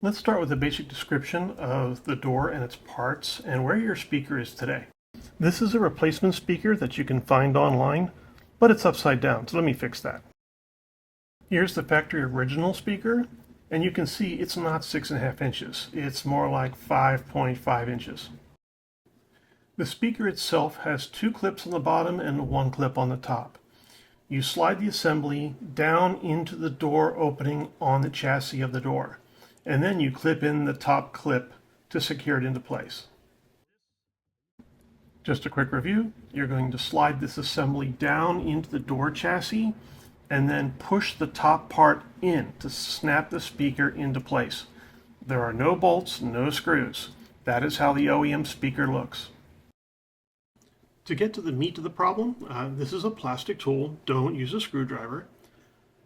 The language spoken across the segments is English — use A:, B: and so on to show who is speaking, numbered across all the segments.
A: Let's start with a basic description of the door and its parts and where your speaker is today. This is a replacement speaker that you can find online, but it's upside down, so let me fix that. Here's the factory original speaker, and you can see it's not 6.5 inches. It's more like 5.5 inches. The speaker itself has 2 clips on the bottom and 1 clip on the top. You slide the assembly down into the door opening on the chassis of the door, and then you clip in the top clip to secure it into place. Just a quick review, you're going to slide this assembly down into the door chassis and then push the top part in to snap the speaker into place. There are no bolts, no screws. That is how the OEM speaker looks. To get to the meat of the problem, this is a plastic tool. Don't use a screwdriver.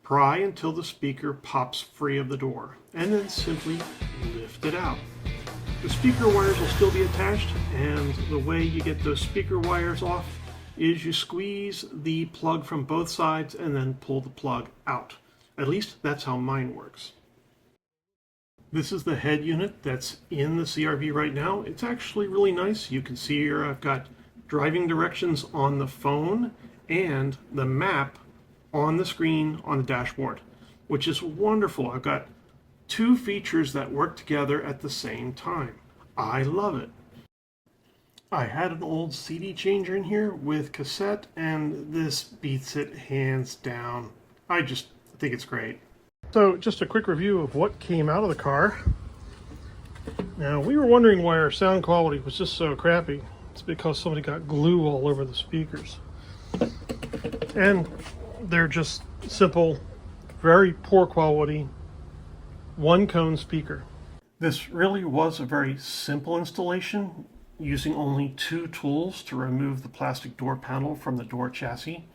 A: Pry until the speaker pops free of the door, and then simply lift it out. The speaker wires will still be attached, and the way you get those speaker wires off is you squeeze the plug from both sides and then pull the plug out. At least that's how mine works. This is the head unit that's in the CRV right now. It's actually really nice. You can see here I've got driving directions on the phone and the map on the screen on the dashboard, which is wonderful. I've got 2 features that work together at the same time. I love it. I had an old CD changer in here with cassette, and this beats it hands down. I just think it's great. So just a quick review of what came out of the car. Now, we were wondering why our sound quality was just so crappy. It's because somebody got glue all over the speakers. And they're just simple, very poor quality, 1-cone speaker. This really was a very simple installation, using only 2 tools to remove the plastic door panel from the door chassis.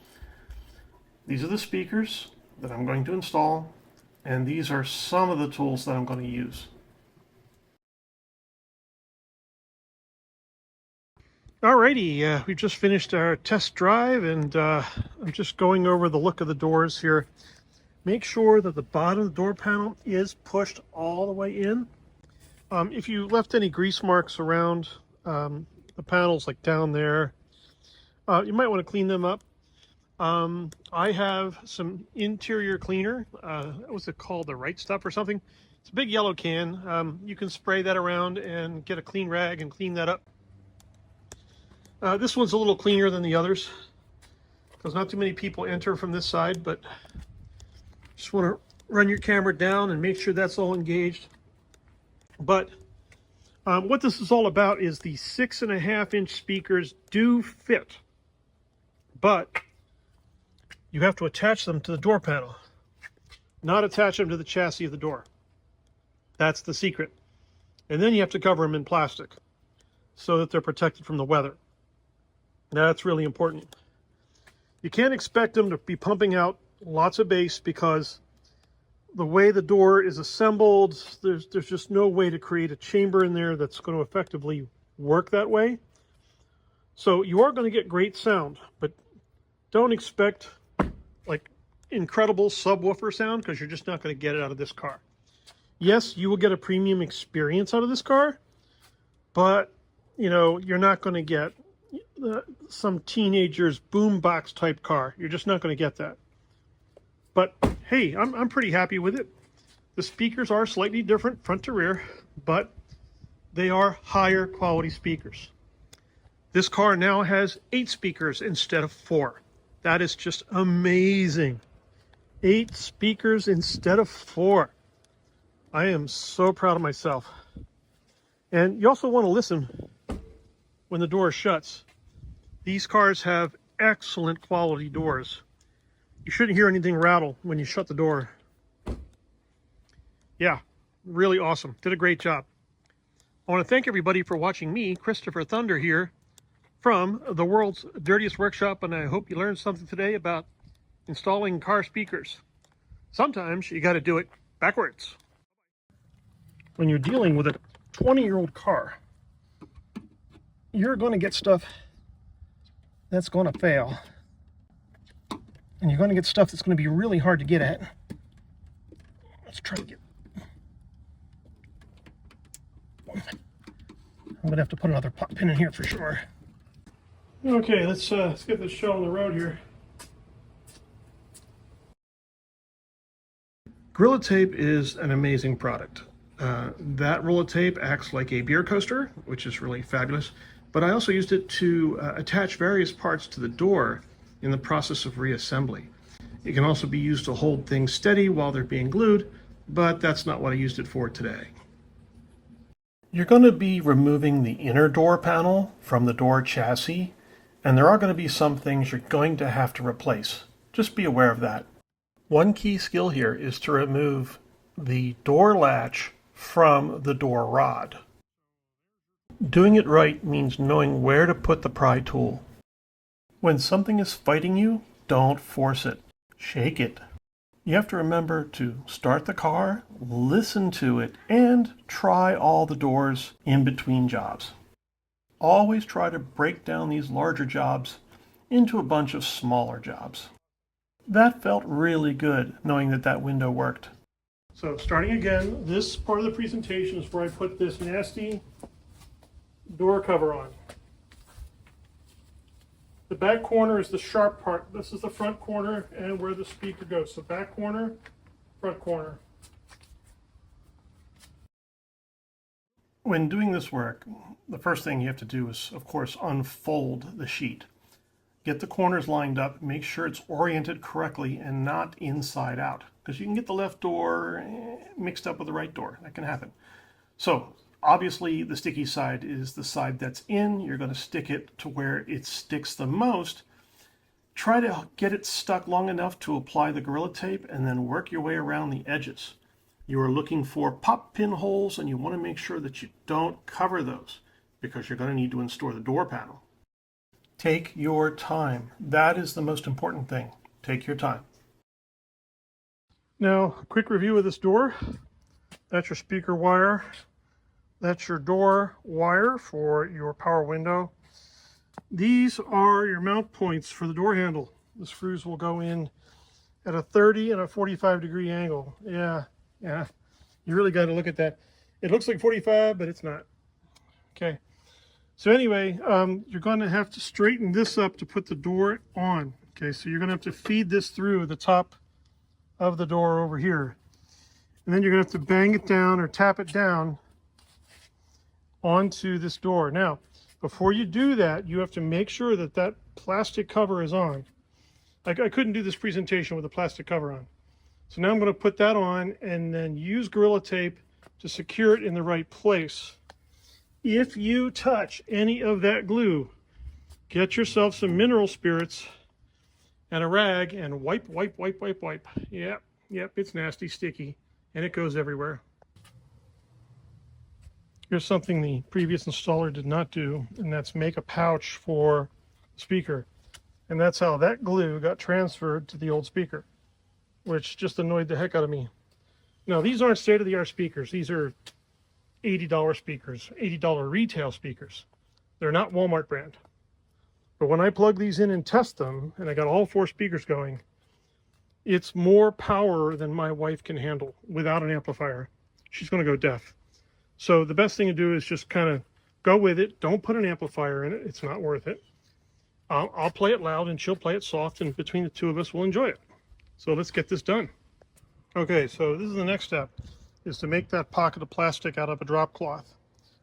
A: These are the speakers that I'm going to install, and these are some of the tools that I'm going to use. Alrighty, we just finished our test drive, and I'm just going over the look of the doors here. Make sure that the bottom of the door panel is pushed all the way in. If you left any grease marks around the panels, like down there, you might want to clean them up. I have some interior cleaner. What's it called? The Right Stuff or something? It's a big yellow can. You can spray that around and get a clean rag and clean that up. This one's a little cleaner than the others because not too many people enter from this side, but just want to run your camera down and make sure that's all engaged. But what this is all about is the 6.5-inch speakers do fit, but you have to attach them to the door panel, not attach them to the chassis of the door. That's the secret. And then you have to cover them in plastic so that they're protected from the weather. That's really important. You can't expect them to be pumping out lots of bass because the way the door is assembled, there's just no way to create a chamber in there that's going to effectively work that way. So you are going to get great sound, but don't expect like incredible subwoofer sound because you're just not going to get it out of this car. Yes, you will get a premium experience out of this car, but you know, you're not going to get some teenager's boombox type car. You're just not going to get that. But hey, I'm pretty happy with it. The speakers are slightly different front to rear, but they are higher quality speakers. This car now has 8 speakers instead of 4. That is just amazing. 8 speakers instead of 4. I am so proud of myself. And you also want to listen when the door shuts. These cars have excellent quality doors. You shouldn't hear anything rattle when you shut the door. Yeah, really awesome. Did a great job. I want to thank everybody for watching me, Christopher Thunder, here from the world's dirtiest workshop, and I hope you learned something today about installing car speakers. Sometimes you got to do it backwards. When you're dealing with a 20-year-old car, you're going to get stuff that's going to fail. And you're going to get stuff that's going to be really hard to get at. Let's try to get I'm gonna have to put another pop pin in here for sure. Okay, let's get this show on the road here. Gorilla Tape is an amazing product. That roll of tape acts like a beer coaster, which is really fabulous, but I also used it to attach various parts to the door in the process of reassembly. It can also be used to hold things steady while they're being glued, but that's not what I used it for today. You're going to be removing the inner door panel from the door chassis, and there are going to be some things you're going to have to replace. Just be aware of that. One key skill here is to remove the door latch from the door rod. Doing it right means knowing where to put the pry tool. When something is fighting you, don't force it. Shake it. You have to remember to start the car, listen to it, and try all the doors in between jobs. Always try to break down these larger jobs into a bunch of smaller jobs. That felt really good, knowing that that window worked. So starting again, this part of the presentation is where I put this nasty door cover on. The back corner is the sharp part. This is the front corner and where the speaker goes. So back corner, front corner. When doing this work, the first thing you have to do is, of course, unfold the sheet. Get the corners lined up, make sure it's oriented correctly and not inside out, because you can get the left door mixed up with the right door. That can happen. So obviously the sticky side is the side that's in. You're going to stick it to where it sticks the most. Try to get it stuck long enough to apply the Gorilla Tape and then work your way around the edges. You are looking for pop pin holes and you want to make sure that you don't cover those because you're going to need to install the door panel. Take your time. That is the most important thing. Take your time. Now, a quick review of this door. That's your speaker wire. That's your door wire for your power window. These are your mount points for the door handle. The screws will go in at a 30 and a 45-degree angle. Yeah. You really got to look at that. It looks like 45, but it's not. Okay. So anyway, you're going to have to straighten this up to put the door on. Okay, so you're going to have to feed this through the top of the door over here. And then you're going to have to bang it down or tap it down onto this door. Now, before you do that, you have to make sure that that plastic cover is on. I couldn't do this presentation with a plastic cover on. So now I'm going to put that on and then use Gorilla Tape to secure it in the right place. If you touch any of that glue, get yourself some mineral spirits and a rag and wipe. Yep, it's nasty, sticky, and it goes everywhere. Here's something the previous installer did not do, and that's make a pouch for the speaker. And that's how that glue got transferred to the old speaker, which just annoyed the heck out of me. Now, these aren't state-of-the-art speakers. These are $80 speakers, $80 retail speakers. They're not Walmart brand. But when I plug these in and test them, and I got all 4 speakers going, it's more power than my wife can handle without an amplifier. She's going to go deaf. So the best thing to do is just kind of go with it. Don't put an amplifier in it. It's not worth it. I'll play it loud and she'll play it soft, and between the two of us, we'll enjoy it. So let's get this done. Okay, so this is the next step, is to make that pocket of plastic out of a drop cloth.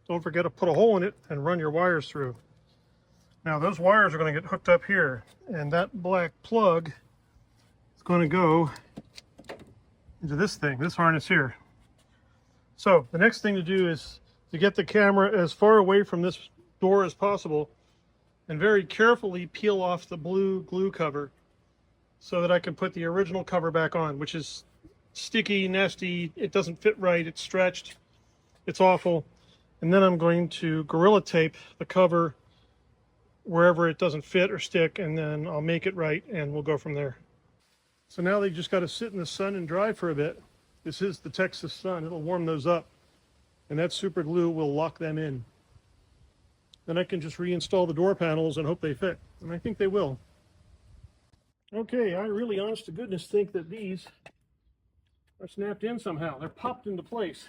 A: Don't forget to put a hole in it and run your wires through. Now those wires are going to get hooked up here, and that black plug is going to go into this thing, this harness here. So the next thing to do is to get the camera as far away from this door as possible and very carefully peel off the blue glue cover so that I can put the original cover back on, which is sticky, nasty, it doesn't fit right, it's stretched, it's awful. And then I'm going to Gorilla Tape the cover wherever it doesn't fit or stick, and then I'll make it right and we'll go from there. So now they just got to sit in the sun and dry for a bit. This is the Texas sun, it'll warm those up, and that super glue will lock them in. Then I can just reinstall the door panels and hope they fit, and I think they will. Okay, I really, honest to goodness, think that these are snapped in somehow. They're popped into place.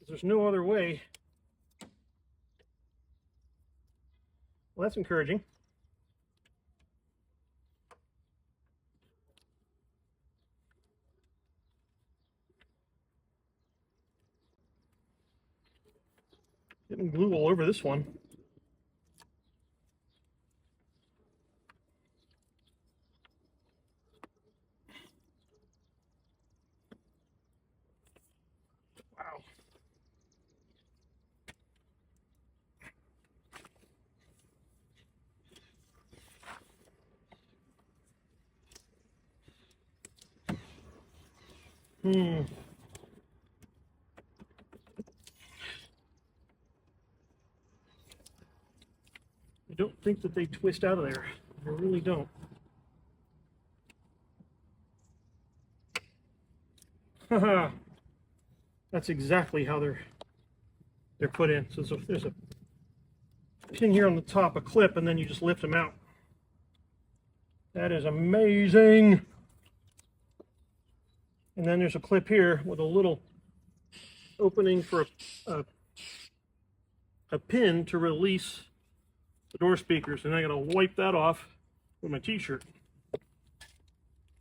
A: There's no other way. Well, that's encouraging. Getting glue all over this one. Wow. I don't think that they twist out of there. I really don't. Haha. That's exactly how they're put in. So there's a pin here on the top, a clip, and then you just lift them out. That is amazing. And then there's a clip here with a little opening for a pin to release the door speakers. And I gotta wipe that off with my t-shirt.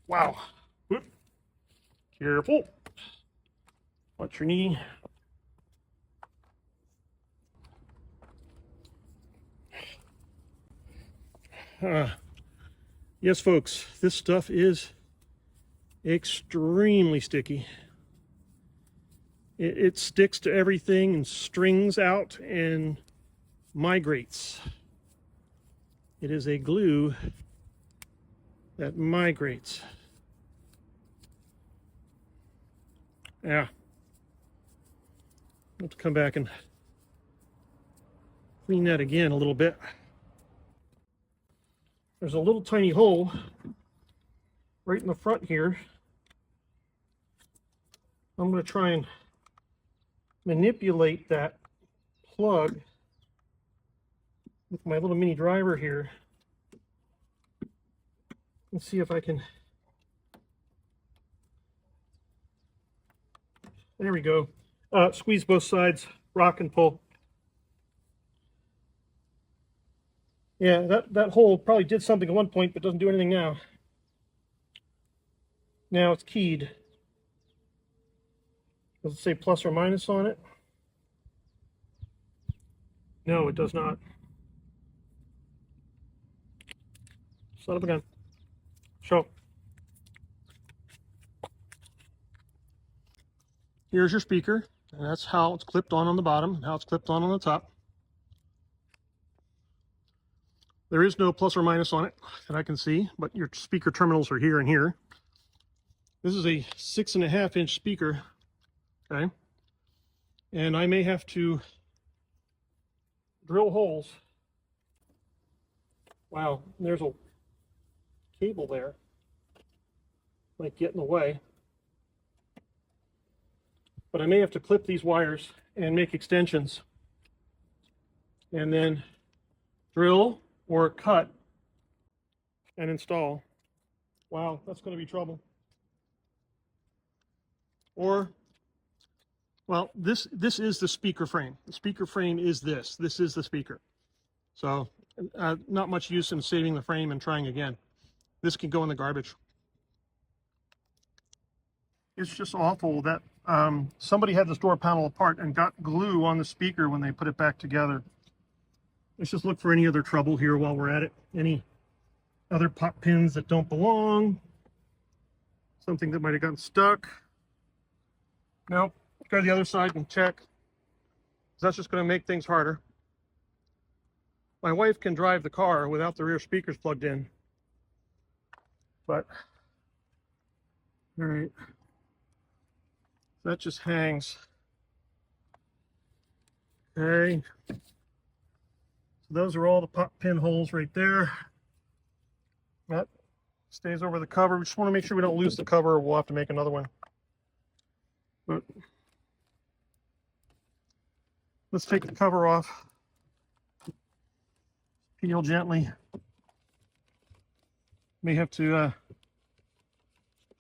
A: Wow. Whoop. Careful. Watch your knee. Yes, folks, this stuff is extremely sticky. It sticks to everything and strings out and migrates. It is a glue that migrates. Yeah. I'll have to come back and clean that again a little bit. There's a little tiny hole right in the front here. I'm going to try and manipulate that plug with my little mini driver here and see if I can. There we go. Squeeze both sides, rock and pull. Yeah, that hole probably did something at one point, but doesn't do anything now. Now it's keyed. Does it say plus or minus on it? No, it does not. Son of a gun. So, here's your speaker, and that's how it's clipped on the bottom, and how it's clipped on the top. There is no plus or minus on it that I can see, but your speaker terminals are here and here. This is a 6.5-inch speaker, okay? And I may have to drill holes. Wow, there's a cable there. Might get in the way. But I may have to clip these wires and make extensions. And then drill or cut and install. Wow, that's going to be trouble. Or, well, this is the speaker frame. The speaker frame is this. This is the speaker. So not much use in saving the frame and trying again. This can go in the garbage. It's just awful that somebody had this door panel apart and got glue on the speaker when they put it back together. Let's just look for any other trouble here while we're at it. Any other pop pins that don't belong. Something that might have gotten stuck. Nope. Go to the other side and check. That's just going to make things harder. My wife can drive the car without the rear speakers plugged in. But, all right. That just hangs. Okay. So those are all the pop pin holes right there. That stays over the cover. We just want to make sure we don't lose the cover, or we'll have to make another one. But let's take the cover off. Peel gently. May have to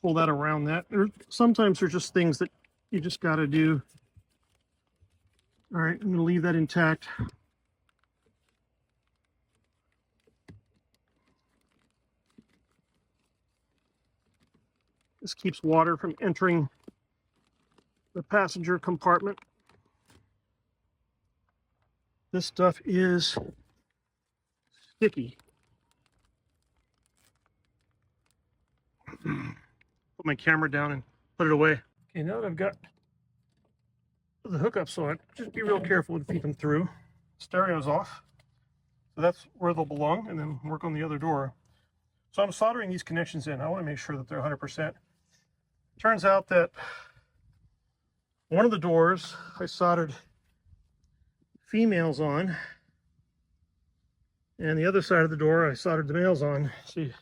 A: pull that around that. Sometimes there's just things that you just got to do All right, I'm going to leave that intact. This keeps water from entering the passenger compartment. This stuff is sticky. Put my camera down and put it away. Okay, now that I've got the hookups on, just be real careful to feed them through. Stereo's off, so that's where they'll belong, and then work on the other door. So I'm soldering these connections in. I want to make sure that they're 100%. Turns out that one of the doors I soldered females on, and the other side of the door I soldered the males on. So you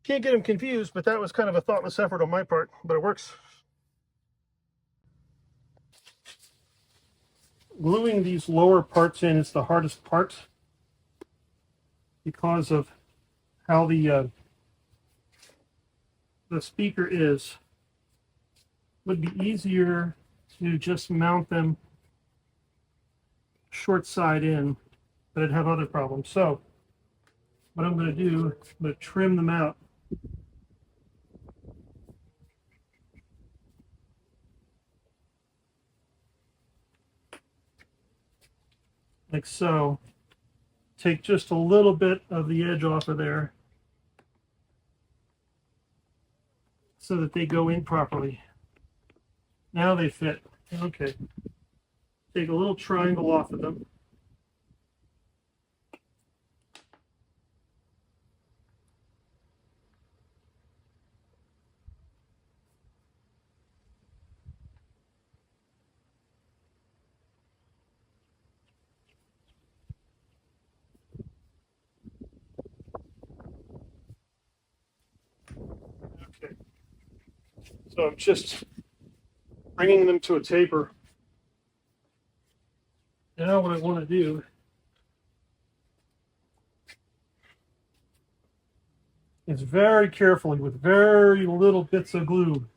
A: can't get them confused, but that was kind of a thoughtless effort on my part, but it works. Gluing these lower parts in is the hardest part because of how the speaker is. It would be easier to just mount them short side in, but I'd have other problems. So what I'm going to do, I'm going to trim them out. Like so. Take just a little bit of the edge off of there so that they go in properly. Now they fit. Okay. Take a little triangle off of them. Okay. So I'm just bringing them to a taper. Now what I want to do is very carefully, with very little bits of glue,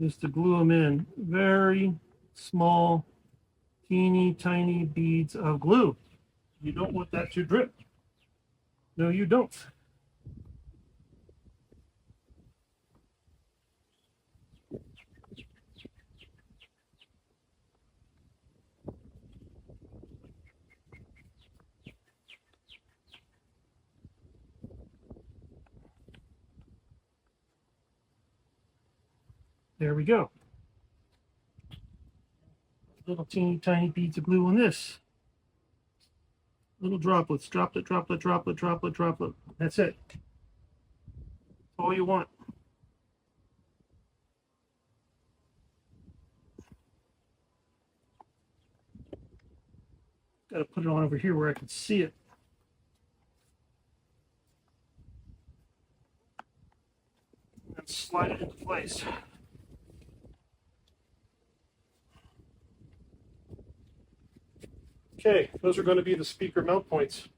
A: just to glue them in. Very small, teeny tiny beads of glue. You don't want that to drip. No, you don't. There we go. Little teeny tiny beads of glue on this. Little droplets, droplet, droplet, droplet, droplet, droplet. That's it. That's all you want. Got to put it on over here where I can see it. And slide it into place. Okay, those are going to be the speaker mount points.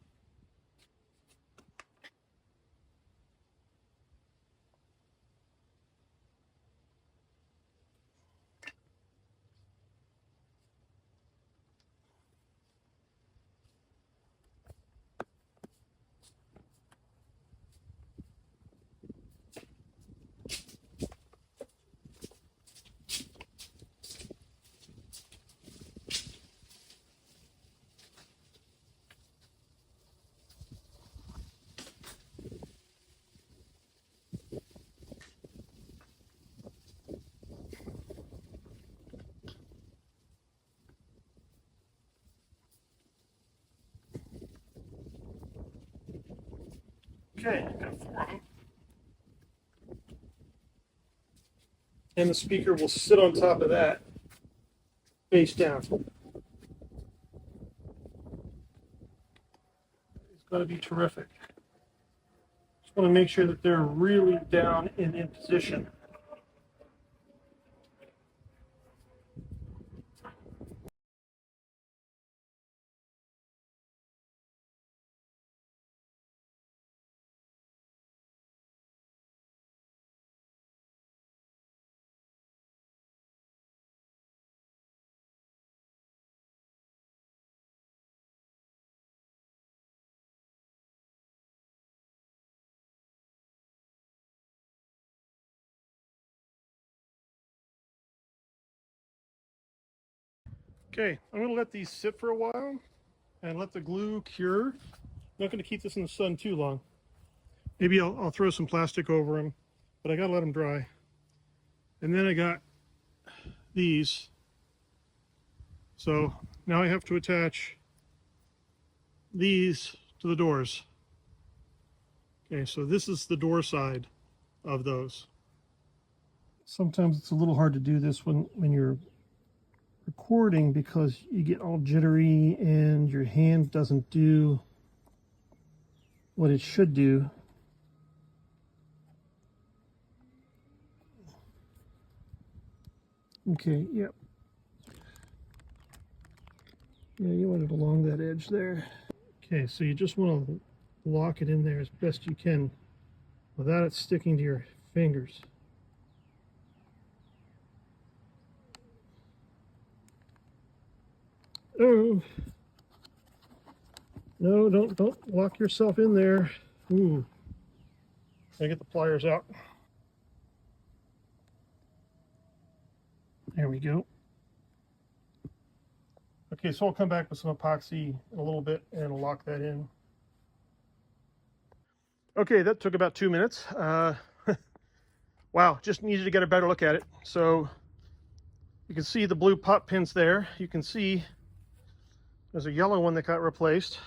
A: Okay, got 4 of them. And the speaker will sit on top of that, face down. It's going to be terrific. Just want to make sure that they're really down and in position. Okay, I'm going to let these sit for a while and let the glue cure. I'm not going to keep this in the sun too long. Maybe I'll throw some plastic over them, but I got to let them dry. And then I got these. So now I have to attach these to the doors. Okay, so this is the door side of those. Sometimes it's a little hard to do this when you're recording because you get all jittery and your hand doesn't do what it should do. Okay, yep. Yeah, you want it along that edge there. Okay, so you just want to lock it in there as best you can without it sticking to your fingers. Oh, no, don't lock yourself in there. Ooh, I get the pliers out. There we go. Okay, so I'll come back with some epoxy in a little bit and lock that in. Okay, that took about 2 minutes. Wow, just needed to get a better look at it. So you can see the blue pop pins there. You can see there's a yellow one that got replaced.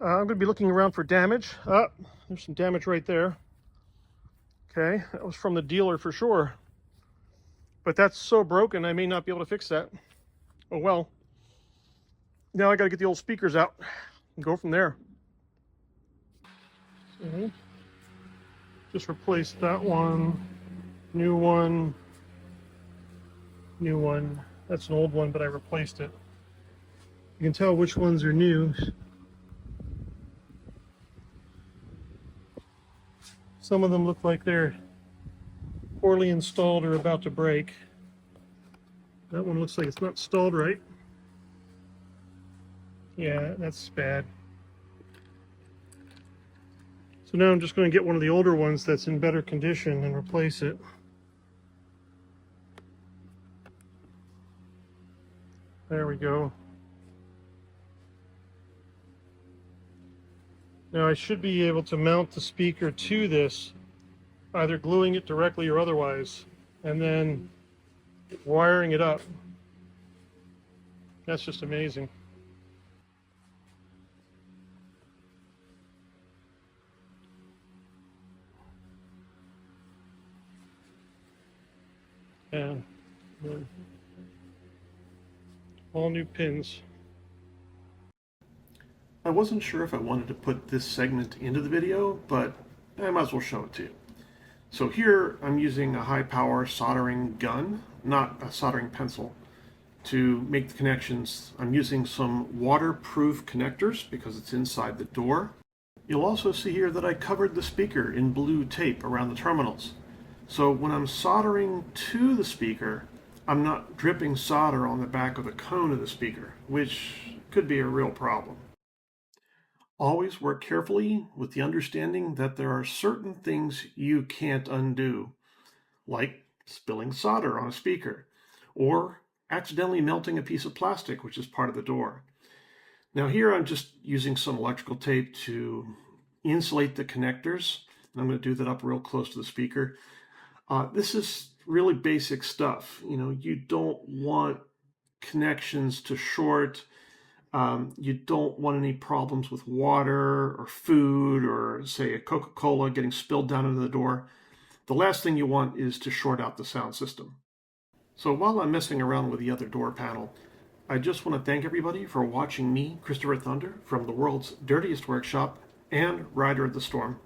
A: I'm going to be looking around for damage. There's some damage right there. Okay, that was from the dealer for sure. But that's so broken, I may not be able to fix that. Oh well. Now I got to get the old speakers out and go from there. So, just replace that one, new one, new one. That's an old one, but I replaced it. You can tell which ones are new. Some of them look like they're poorly installed or about to break. That one looks like it's not installed right. Yeah, that's bad. So now I'm just going to get one of the older ones that's in better condition and replace it. There we go. Now I should be able to mount the speaker to this, either gluing it directly or otherwise, and then wiring it up. That's just amazing. And all new pins. I wasn't sure if I wanted to put this segment into the video, but I might as well show it to you. So here I'm using a high power soldering gun, not a soldering pencil, to make the connections. I'm using some waterproof connectors because it's inside the door. You'll also see here that I covered the speaker in blue tape around the terminals. So when I'm soldering to the speaker, I'm not dripping solder on the back of the cone of the speaker, which could be a real problem. Always work carefully with the understanding that there are certain things you can't undo, like spilling solder on a speaker, or accidentally melting a piece of plastic, which is part of the door. Now here I'm just using some electrical tape to insulate the connectors. And I'm going to do that up real close to the speaker. This is really basic stuff. You know, you don't want connections to short. You don't want any problems with water or food or, say, a Coca-Cola getting spilled down into the door. The last thing you want is to short out the sound system. So while I'm messing around with the other door panel, I just want to thank everybody for watching me, Christopher Thunder, from the world's dirtiest workshop and Rider of the Storm.